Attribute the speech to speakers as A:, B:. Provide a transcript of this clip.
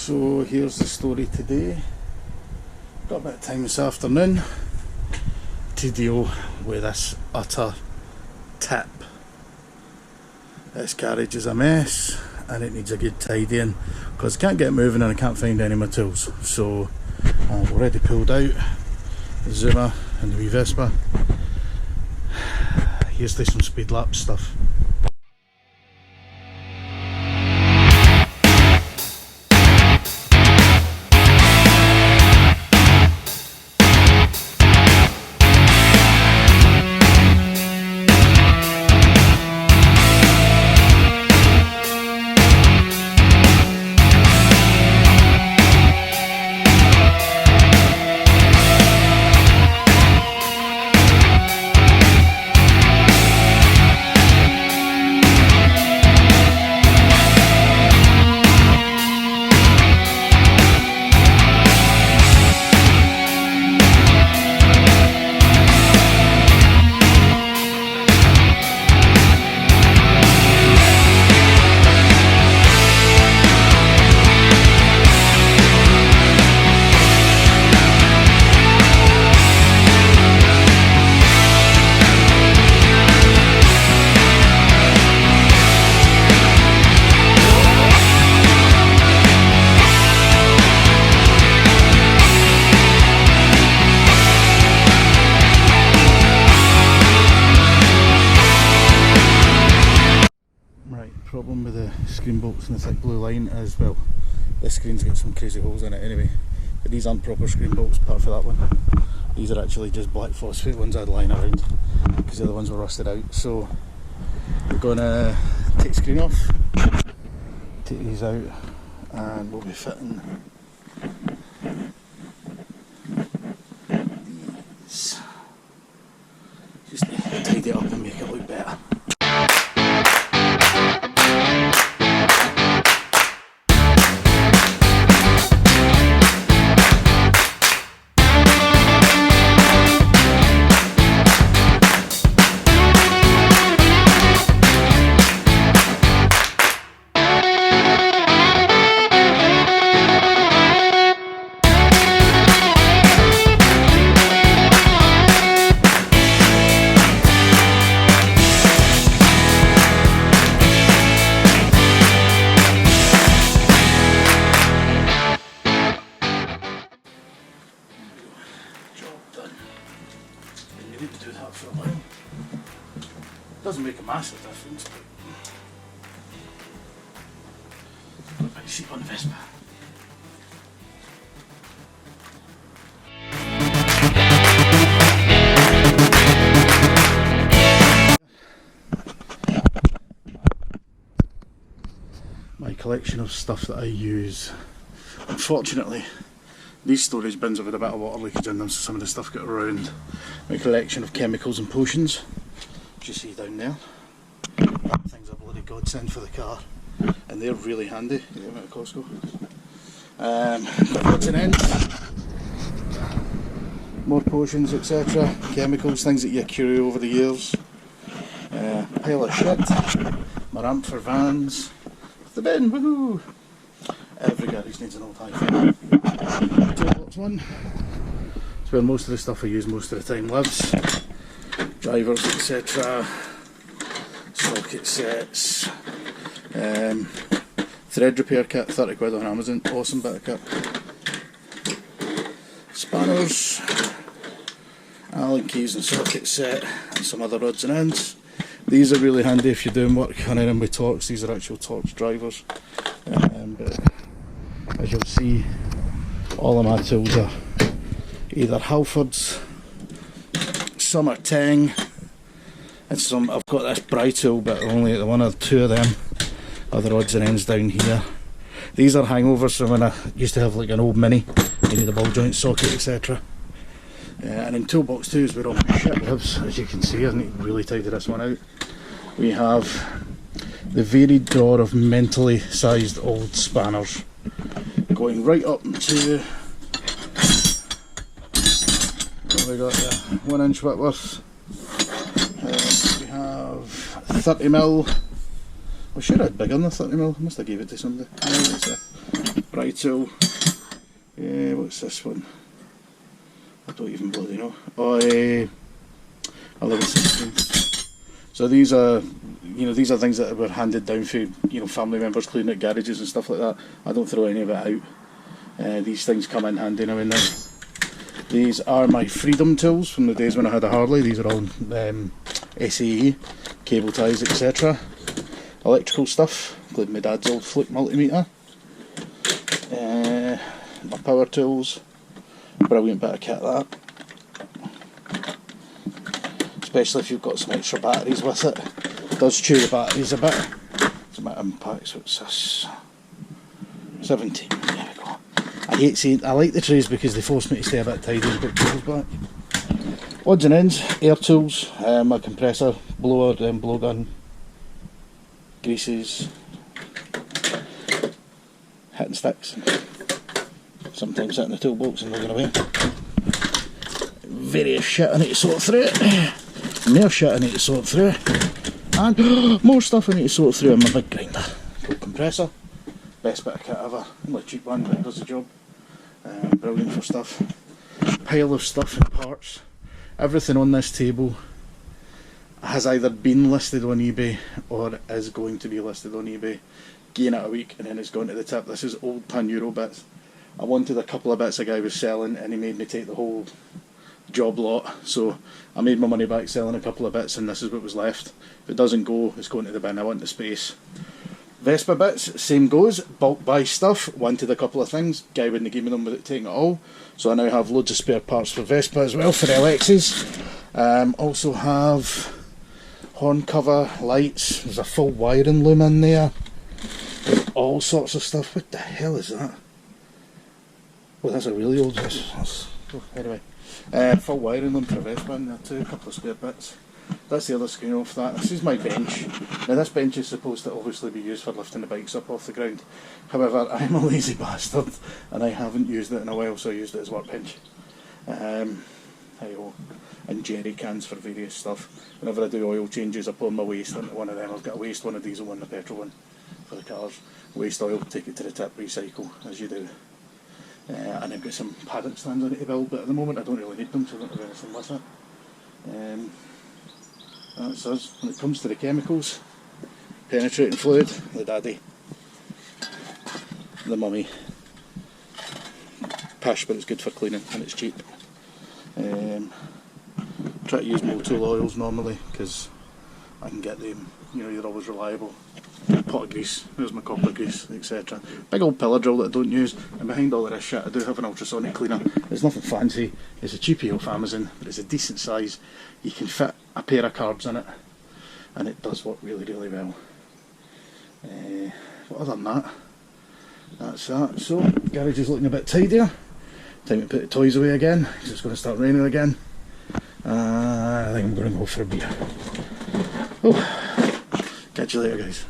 A: So here's the story today. Got a bit of time this afternoon to deal with this utter tip. This garage is a mess and it needs a good tidying because I can't get moving and I can't find any of my tools. So I've already pulled out the Zuma and the wee Vespa. Here's to some speed lap stuff. Problem with the screen bolts and the thick blue line is, well, this screen's got some crazy holes in it anyway, but these aren't proper screen bolts apart from that one. These are actually just black phosphate ones I'd lying around because the other ones were rusted out. So we're going to take the screen off, take these out, and we'll be fitting these just to tidy it up and make it look better. You need to do that for a while. Doesn't make a massive difference, but put your seat on the Vespa. My collection of stuff that I use. Unfortunately, these storage bins have had a bit of water leakage in them, so some of the stuff got around. My collection of chemicals and potions, which you see down there. That thing's a bloody godsend for the car, and they're really handy. You get them at Costco. Got odds and ends, more potions, etc. Chemicals, things that you accrue over the years. Pile of shit. My ramp for vans. The bin, woohoo! Every garage needs an old hi-fi. Toolbox one. It's where most of the stuff I use most of the time lives. Drivers, etc. Socket sets. Thread repair kit, 30 quid on Amazon. Awesome bit of kit. Spanners. Allen keys and socket set. And some other odds and ends. These are really handy if you're doing work on anything with Torx. These are actual Torx drivers. But as you'll see, all of my tools are either Halfords, some are Tang, and some I've got this Bry tool, but only the one or two of them. Other odds and ends down here. These are hangovers from when I used to have like an old Mini. You need a ball joint socket, etc. And in toolbox 2 is where all my shit lives. As you can see, I need to really tidy this one out. We have the varied drawer of mentally sized old spanners, going right up to, what have we got there, 1 inch Whitworth. We have 30mm. I'm sure I had bigger than 30mm, I must have gave it to somebody. Bride tool. What's this one? I don't even bloody know. Oh, 11/16. So these are, these are things that were handed down for, family members cleaning at garages and stuff like that. I don't throw any of it out. These things come in handy now and then. These are my freedom tools from the days when I had a Harley. These are all SAE, cable ties, etc. Electrical stuff, including my dad's old Flick multimeter. My power tools, brilliant bit of kit that. Especially if you've got some extra batteries with it. It does chew the batteries a bit. It's my impact, so it's this 17. There we go. I like the trays because they force me to stay a bit tidy and put cables back. Odds and ends, air tools, my compressor, blower, blowgun, greases, hitting sticks, sometimes hitting the toolbox and moving away. Various shit I need to sort through, more shit I need to sort through, and more stuff I need to sort through in my big grinder. Full compressor, best bit of kit ever, only a cheap one but it does the job. Brilliant for stuff. Pile of stuff and parts. Everything on this table has either been listed on eBay or is going to be listed on eBay. Gain it a week and then it's gone to the tip. This is old Pan-Euro bits. I wanted a couple of bits a guy was selling and he made me take the whole job lot, so I made my money back selling a couple of bits and this is what was left. If it doesn't go, it's going to the bin. I want the space. Vespa bits, same goes, bulk buy stuff, wanted a couple of things, guy wouldn't give me them without taking it all, so I now have loads of spare parts for Vespa as well, for LXs. Also have horn cover, lights, there's a full wiring loom in there, all sorts of stuff. What the hell is that? Well, that's a really old anyway. Full wiring loom for Vespa in there too, a couple of spare bits. That's the other screen off that. This is my bench. Now this bench is supposed to obviously be used for lifting the bikes up off the ground. However, I'm a lazy bastard and I haven't used it in a while, so I used it as workbench. Hey-ho. And jerry cans for various stuff. Whenever I do oil changes I pour my waste into one of them. I've got a waste one, a diesel one, a petrol one for the cars. Waste oil, take it to the tip, recycle, as you do. And I've got some paddock stands I need to build, but at the moment I don't really need them, so I don't have anything with it. That's us. When it comes to the chemicals, penetrating fluid, the daddy, the mummy. Pish, but it's good for cleaning and it's cheap. Try to use Motul oils normally because I can get them, you're always reliable. Pot of grease, there's my copper grease, etc. Big old pillar drill that I don't use, and behind all of this shit I do have an ultrasonic cleaner. It's nothing fancy, it's a cheapie off Amazon, but it's a decent size. You can fit a pair of cards in it, and it does work really, really well. But other than that, that's that. So, garage is looking a bit tidier. Time to put the toys away again, because it's going to start raining again. I think I'm going to go for a beer. Oh, catch you later guys.